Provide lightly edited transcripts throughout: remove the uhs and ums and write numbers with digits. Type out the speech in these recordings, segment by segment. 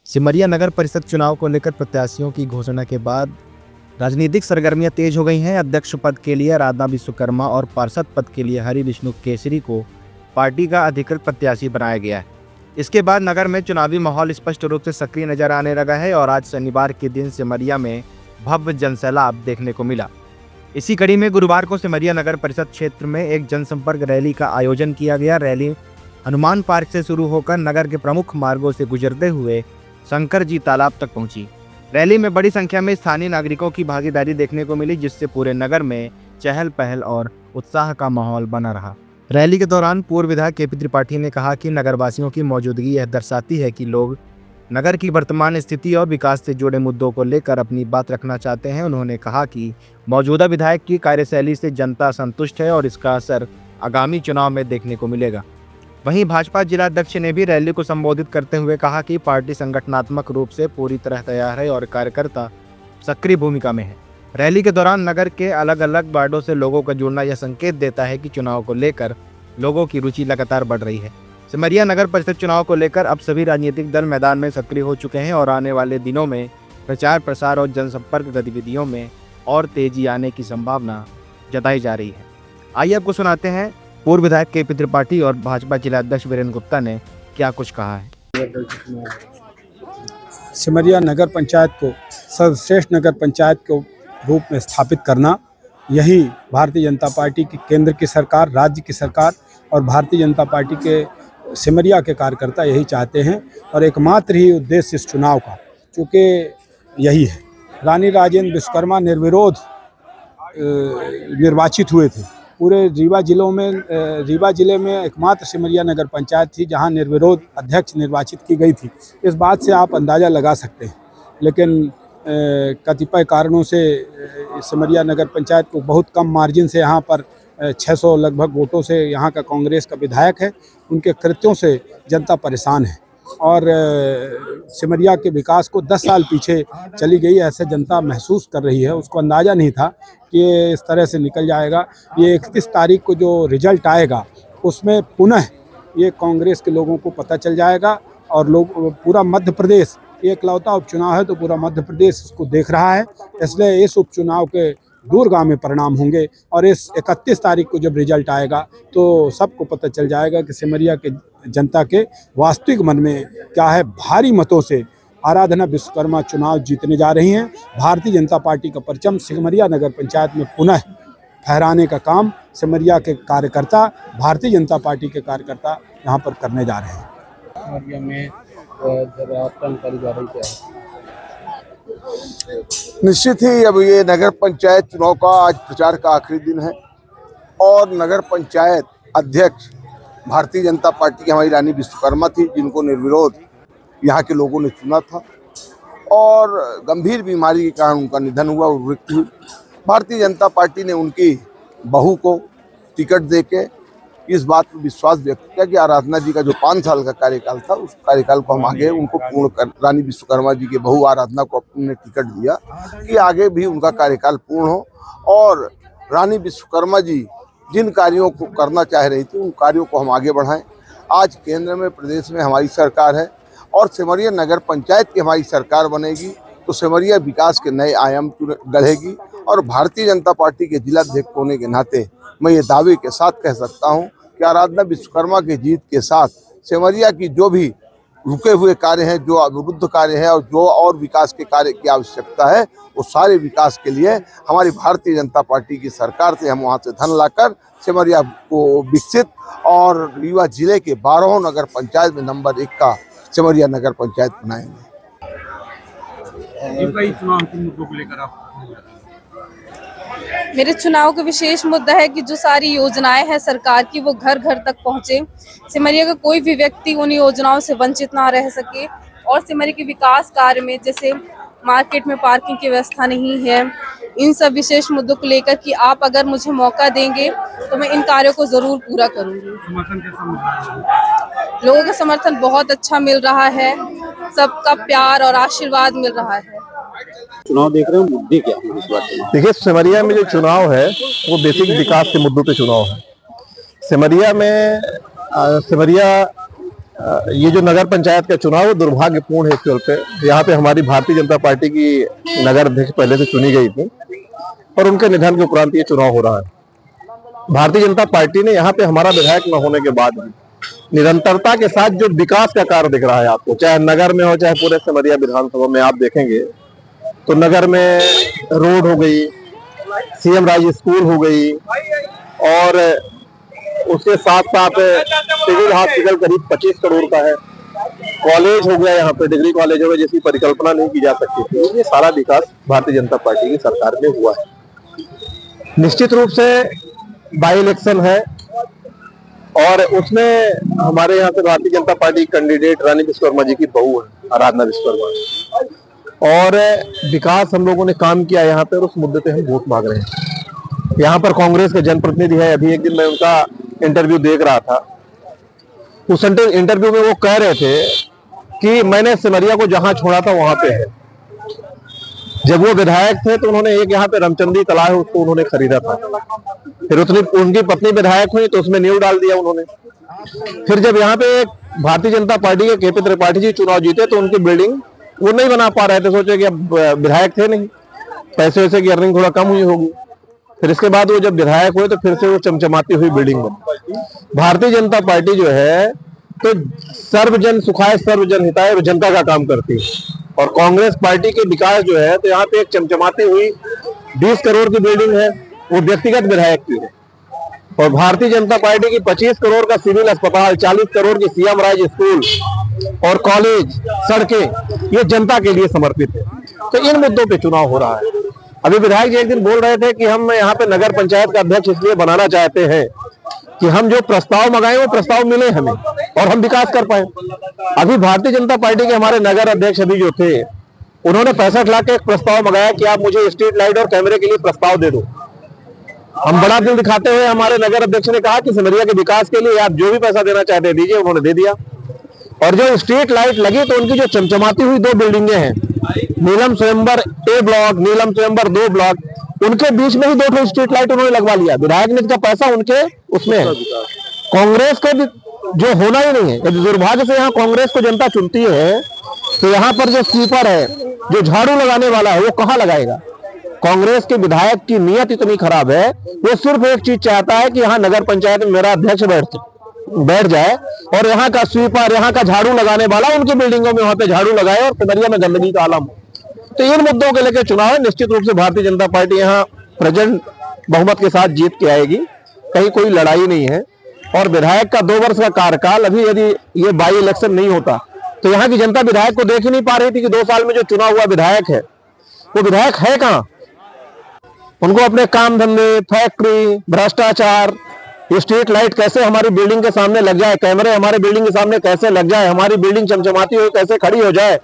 सिमरिया नगर परिषद चुनाव को लेकर प्रत्याशियों की घोषणा के बाद राजनीतिक सरगर्मियां तेज हो गई हैं। अध्यक्ष पद के लिए आराधना विश्वकर्मा और पार्षद पद के लिए हरि विष्णु केसरी को पार्टी का अधिकृत प्रत्याशी बनाया गया है। इसके बाद नगर में चुनावी माहौल स्पष्ट रूप से सक्रिय नजर आने लगा है और आज शनिवार के दिन सिमरिया में भव्य जनसैलाब देखने को मिला। इसी कड़ी में गुरुवार को सिमरिया नगर परिषद क्षेत्र में एक जनसंपर्क रैली का आयोजन किया गया। रैली हनुमान पार्क से शुरू होकर नगर के प्रमुख मार्गों से गुजरते हुए शंकर जी तालाब तक पहुंची। रैली में बड़ी संख्या में स्थानीय नागरिकों की भागीदारी देखने को मिली, जिससे पूरे नगर में चहल पहल और उत्साह का माहौल बना रहा। रैली के दौरान पूर्व विधायक केपी त्रिपाठी ने कहा कि नगरवासियों की मौजूदगी यह दर्शाती है कि लोग नगर की वर्तमान स्थिति और विकास से जुड़े मुद्दों को लेकर अपनी बात रखना चाहते हैं। उन्होंने कहा कि मौजूदा विधायक की कार्यशैली से जनता संतुष्ट है और इसका असर आगामी चुनाव में देखने को मिलेगा। वहीं भाजपा जिलाध्यक्ष ने भी रैली को संबोधित करते हुए कहा कि पार्टी संगठनात्मक रूप से पूरी तरह तैयार है और कार्यकर्ता सक्रिय भूमिका में है। रैली के दौरान नगर के अलग अलग वार्डों से लोगों का जुड़ना यह संकेत देता है कि चुनाव को लेकर लोगों की रुचि लगातार बढ़ रही है। सिमरिया नगर परिषद चुनाव को लेकर अब सभी राजनीतिक दल मैदान में सक्रिय हो चुके हैं और आने वाले दिनों में प्रचार प्रसार और जनसंपर्क गतिविधियों में और तेजी आने की संभावना जताई जा रही है। आइए आपको सुनाते हैं पूर्व विधायक केपी त्रिपाठी और भाजपा जिलाध्यक्ष वीरेंद्र गुप्ता ने क्या कुछ कहा है। सिमरिया नगर पंचायत को सर्वश्रेष्ठ नगर पंचायत के रूप में स्थापित करना, यही भारतीय जनता पार्टी की केंद्र की सरकार, राज्य की सरकार और भारतीय जनता पार्टी के सिमरिया के कार्यकर्ता यही चाहते हैं। और एकमात्र ही उद्देश्य इस चुनाव का चूँकि यही है। रानी राजेंद्र विश्वकर्मा निर्विरोध निर्वाचित हुए थे। पूरे रीवा जिले में एकमात्र सिमरिया नगर पंचायत थी जहां निर्विरोध अध्यक्ष निर्वाचित की गई थी। इस बात से आप अंदाज़ा लगा सकते हैं। लेकिन कतिपय कारणों से सिमरिया नगर पंचायत को बहुत कम मार्जिन से यहाँ पर 600 लगभग वोटों से यहाँ का कांग्रेस का विधायक है। उनके कृत्यों से जनता परेशान है और सिमरिया के विकास को 10 साल पीछे चली गई ऐसे जनता महसूस कर रही है। उसको अंदाज़ा नहीं था कि ये इस तरह से निकल जाएगा। ये 31 तारीख को जो रिजल्ट आएगा उसमें पुनः ये कांग्रेस के लोगों को पता चल जाएगा और लोग पूरा मध्य प्रदेश, एकलौता उपचुनाव है तो पूरा मध्य प्रदेश इसको देख रहा है। इसलिए इस उपचुनाव के दूरगामी परिणाम होंगे और इस 31 तारीख को जब रिजल्ट आएगा तो सबको पता चल जाएगा कि सिमरिया के जनता के वास्तविक मन में क्या है। भारी मतों से आराधना विश्वकर्मा चुनाव जीतने जा रही हैं। भारतीय जनता पार्टी का परचम सिमरिया नगर पंचायत में पुनः फहराने का काम सिमरिया के कार्यकर्ता, भारतीय जनता पार्टी के कार्यकर्ता यहाँ पर करने जा रहे हैं। सिमरिया में जानकारी जा रही है। निश्चित ही अब ये नगर पंचायत चुनाव का आज प्रचार का आखिरी दिन है और नगर पंचायत अध्यक्ष भारतीय जनता पार्टी की हमारी रानी विश्वकर्मा थी, जिनको निर्विरोध यहाँ के लोगों ने चुना था और गंभीर बीमारी के कारण उनका निधन हुआ, वो मृत्यु हुई। भारतीय जनता पार्टी ने उनकी बहू को टिकट देके इस बात पर विश्वास व्यक्त किया कि आराधना जी का जो 5 साल का कार्यकाल था उस कार्यकाल को हम आगे उनको पूर्ण कर, रानी विश्वकर्मा जी के बहू आराधना को अपने टिकट दिया कि आगे भी उनका कार्यकाल पूर्ण हो और रानी विश्वकर्मा जी जिन कार्यों को करना चाह रही थी उन कार्यों को हम आगे बढ़ाएं। आज केंद्र में प्रदेश में हमारी सरकार है और सिमरिया नगर पंचायत की हमारी सरकार बनेगी तो सिमरिया विकास के नए आयाम गढ़ेगी और भारतीय जनता पार्टी के जिलाध्यक्ष होने के नाते मैं ये दावे के साथ कह सकता हूँ कि आराधना विश्वकर्मा की जीत के साथ सिमरिया की जो भी रुके हुए कार्य हैं, जो अवरुद्ध कार्य है और जो और विकास के कार्य की आवश्यकता है, वो सारे विकास के लिए हमारी भारतीय जनता पार्टी की सरकार से हम वहाँ से धन लाकर सिमरिया को विकसित और रीवा जिले के 12 नगर पंचायत में नंबर 1 का सिमरिया नगर पंचायत बनाएंगे। मेरे चुनाव का विशेष मुद्दा है कि जो सारी योजनाएं हैं सरकार की वो घर घर तक पहुंचे। सिमरिया का कोई भी व्यक्ति उन योजनाओं से वंचित ना रह सके और सिमरिया के विकास कार्य में जैसे मार्केट में पार्किंग की व्यवस्था नहीं है, इन सब विशेष मुद्दों को लेकर कि आप अगर मुझे मौका देंगे तो मैं इन कार्यों को जरूर पूरा करूंगी। लोगों का समर्थन बहुत अच्छा मिल रहा है, सबका प्यार और आशीर्वाद मिल रहा है। चुनाव देख रहे हो, मुद्दे क्या है इस बात में? देखिए, सिमरिया में जो चुनाव है वो बेसिक विकास के मुद्दों पे चुनाव है। सिमरिया में सिमरिया ये जो नगर पंचायत का चुनाव है दुर्भाग्यपूर्ण है इस तौर पे। यहाँ पे हमारी भारतीय जनता पार्टी की नगर अध्यक्ष पहले से चुनी गई थी और उनके निधन के उपरांत ये चुनाव हो रहा है। भारतीय जनता पार्टी ने यहाँ पे हमारा विधायक न होने के बाद भी निरंतरता के साथ जो विकास का कार्य दिख रहा है आपको, चाहे नगर में हो चाहे पूरे सिमरिया विधानसभा में, आप देखेंगे तो नगर में रोड हो गई, सीएम राज स्कूल हो गई और उसके साथ साथ सिविल हॉस्पिटल करीब 25 करोड़ का है, कॉलेज हो गया, यहाँ पे डिग्री कॉलेज हो गया जिसकी परिकल्पना नहीं की जा सकती थी। ये सारा विकास भारतीय जनता पार्टी की सरकार में हुआ है। निश्चित रूप से बाई इलेक्शन है और उसमें हमारे यहाँ से भारतीय जनता पार्टी कैंडिडेट रानी विश्वकर्मा जी की बहू है, आराधना विश्वकर्मा, और विकास हम लोगों ने काम किया यहाँ पे और उस मुद्दे पे हम वोट मांग रहे हैं। यहाँ पर कांग्रेस के जनप्रतिनिधि है, अभी एक दिन मैं उनका इंटरव्यू देख रहा था, उस इंटरव्यू में वो कह रहे थे कि मैंने सिमरिया को जहां छोड़ा था वहां पे है। जब वो विधायक थे तो उन्होंने एक यहाँ पे रामचंद्री तालाब है उसको उन्होंने खरीदा था, फिर उनकी पत्नी विधायक हुई तो उसमें नींव डाल दिया उन्होंने। फिर जब यहाँ पे भारतीय जनता पार्टी के केपी त्रिपाठी जी चुनाव जीते तो उनकी बिल्डिंग वो नहीं बना पा रहे थे, सोचे कि अब विधायक थे नहीं, पैसे वैसे की अर्निंग थोड़ा कम हुई होगी। फिर इसके बाद वो जब विधायक हुए तो फिर से वो चमचमाती हुई बिल्डिंग बनी। भारतीय जनता पार्टी जो है तो सर्वजन सुखाय सर्वजन हिताय जनता का काम करती है और कांग्रेस पार्टी के विकास जो है तो यहाँ पे एक चमचमाती हुई 20 करोड़ की बिल्डिंग है, वो व्यक्तिगत विधायक की है, और भारतीय जनता पार्टी की 25 करोड़ का सिविल अस्पताल, 40 करोड़ की सीएम राज स्कूल और कॉलेज, सड़कें, ये जनता के लिए समर्पित है। तो इन मुद्दों पे चुनाव हो रहा है। अभी विधायक जी एक दिन बोल रहे थे कि हम यहाँ पे नगर पंचायत का अध्यक्ष इसलिए बनाना चाहते हैं कि हम जो प्रस्ताव मंगाए वो प्रस्ताव मिले हमें और हम विकास कर पाए। अभी भारतीय जनता पार्टी के हमारे नगर अध्यक्ष अभी जो थे उन्होंने 65 लाख का एक प्रस्ताव मंगाया कि आप मुझे स्ट्रीट लाइट और कैमरे के लिए प्रस्ताव दे दो। हम बड़ा दिल दिखाते हुए हमारे नगर अध्यक्ष ने कहा कि सिमरिया के विकास के लिए आप जो भी पैसा देना चाहते दीजिए, उन्होंने दे दिया। और जो स्ट्रीट लाइट लगी तो उनकी जो चमचमाती हुई 2 बिल्डिंगें हैं, नीलम स्वयंवर ए ब्लॉक, नीलम स्वयंवर 2 ब्लॉक, उनके बीच में ही 2 स्ट्रीट लाइट उन्होंने लगवा लिया। विधायक ने इसका पैसा उनके उसमें है। कांग्रेस को जो होना ही नहीं है, यदि दुर्भाग्य से यहाँ कांग्रेस को जनता चुनती है तो यहाँ पर जो स्वीपर है, जो झाड़ू लगाने वाला है, वो कहाँ लगाएगा? कांग्रेस के विधायक की नीयत इतनी खराब है, वो सिर्फ एक चीज चाहता है कि यहाँ नगर पंचायत में मेरा अध्यक्ष बैठ जाए और यहाँ का स्वीपर, यहाँ का झाड़ू लगाने वाला उनकी बिल्डिंगों में वहां पे झाड़ू लगाए और सिमरिया में गंदगी का आलम हो। तो इन मुद्दों के लेकर चुनाव है। निश्चित रूप से भारतीय जनता पार्टी यहाँ प्रेजेंट बहुमत के साथ जीत के आएगी, कहीं कोई लड़ाई नहीं है। और विधायक का 2 वर्ष का कार्यकाल, अभी यदि ये बाई इलेक्शन नहीं होता तो यहाँ की जनता विधायक को देख ही नहीं पा रही थी कि 2 साल में जो चुना हुआ विधायक है वो विधायक है कहाँ। उनको अपने काम धंधे, फैक्ट्री, भ्रष्टाचार, स्ट्रीट लाइट कैसे हमारी बिल्डिंग के सामने लग जाए, कैमरे हमारे बिल्डिंग के सामने कैसे लग जाए, हमारी बिल्डिंग चमचमाती हुई कैसे खड़ी हो जाए,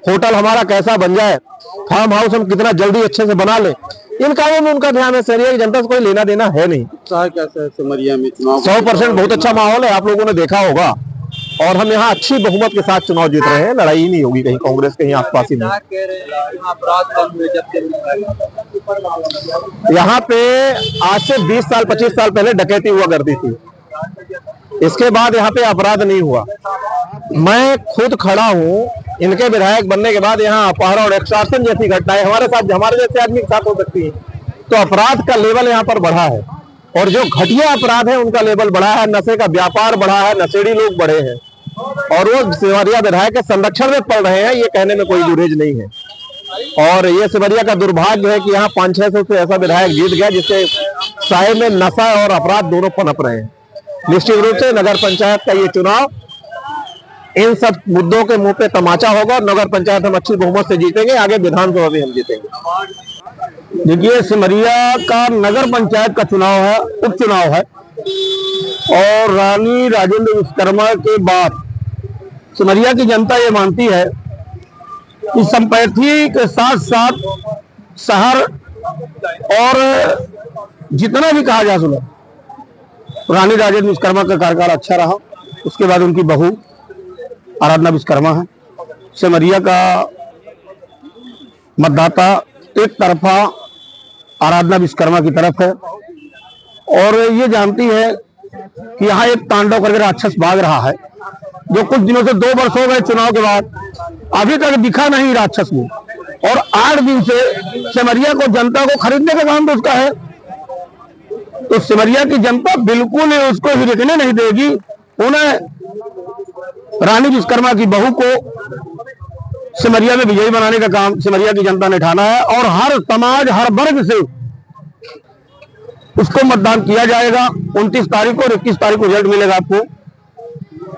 होटल हमारा कैसा बन जाए, फार्म हाउस हम कितना जल्दी अच्छे से बना ले, इन कामों में उनका ध्यान है। सिमरिया की जनता से कोई लेना देना है नहीं। कैसा है सिमरिया में चुनाव? 100% बहुत अच्छा माहौल है, आप लोगों ने देखा होगा। और हम यहाँ अच्छी बहुमत के साथ चुनाव जीत रहे हैं, लड़ाई ही नहीं होगी कहीं कांग्रेस के आसपास ही नहीं। यहाँ पे आज से 20 साल 25 साल पहले डकैती हुआ करती थी, इसके बाद यहाँ पे अपराध नहीं हुआ। मैं खुद खड़ा हूँ, इनके विधायक बनने के बाद यहाँ अपहरण और एक्सटॉर्शन जैसी घटनाएं हमारे साथ, हमारे जैसे आदमी के साथ हो सकती है। तो अपराध का लेवल यहाँ पर बढ़ा है और जो घटिया अपराध है उनका लेवल बढ़ा है, नशे का व्यापार बढ़ा है, नशेड़ी लोग बढ़े हैं और वो सिमरिया विधायक के संरक्षण में पड़ रहे हैं, ये कहने में कोई गुरेज नहीं है। और ये सिमरिया का दुर्भाग्य है कि यहाँ 500-600 से ऐसा विधायक जीत गया जिसके साए में नशा और अपराध दोनों पनप रहे हैं। निश्चित रूप से नगर पंचायत का ये चुनाव इन सब मुद्दों के मुंह पे तमाचा होगा और नगर पंचायत हम अच्छी बहुमत से जीतेंगे, आगे विधानसभा भी हम जीतेंगे। देखिए, सिमरिया का नगर पंचायत का चुनाव है, उपचुनाव है और रानी राजेंद्र विश्वकर्मा के बाद सिमरिया की जनता ये मानती है कि संपैथी के साथ साथ शहर और जितना भी कहा जा सुना, रानी राजेंद्र विश्वकर्मा का कार्यकाल अच्छा रहा। उसके बाद उनकी बहू आराधना विश्वकर्मा है। सिमरिया का मतदाता एक तरफा आराधना विश्वकर्मा की तरफ है और ये जानती है कि यहाँ एक तांडव करके राक्षस भाग रहा है जो कुछ दिनों से 2 वर्ष हो गए चुनाव के बाद, अभी तक दिखा नहीं राक्षस में। और 8 दिन से सिमरिया को जनता को खरीदने का काम तो उसका है। तो सिमरिया की जनता बिल्कुल ही उसको हिरकने नहीं देगी। उन्हें रानी विश्वकर्मा की बहू को सिमरिया में विजयी बनाने का काम सिमरिया की जनता ने ठाना है और हर समाज, हर वर्ग से उसको मतदान किया जाएगा। 29 तारीख को और 21 तारीख को रिजल्ट मिलेगा आपको।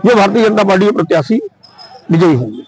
जो भारतीय जनता पार्टी के प्रत्याशी विजयी होंगे।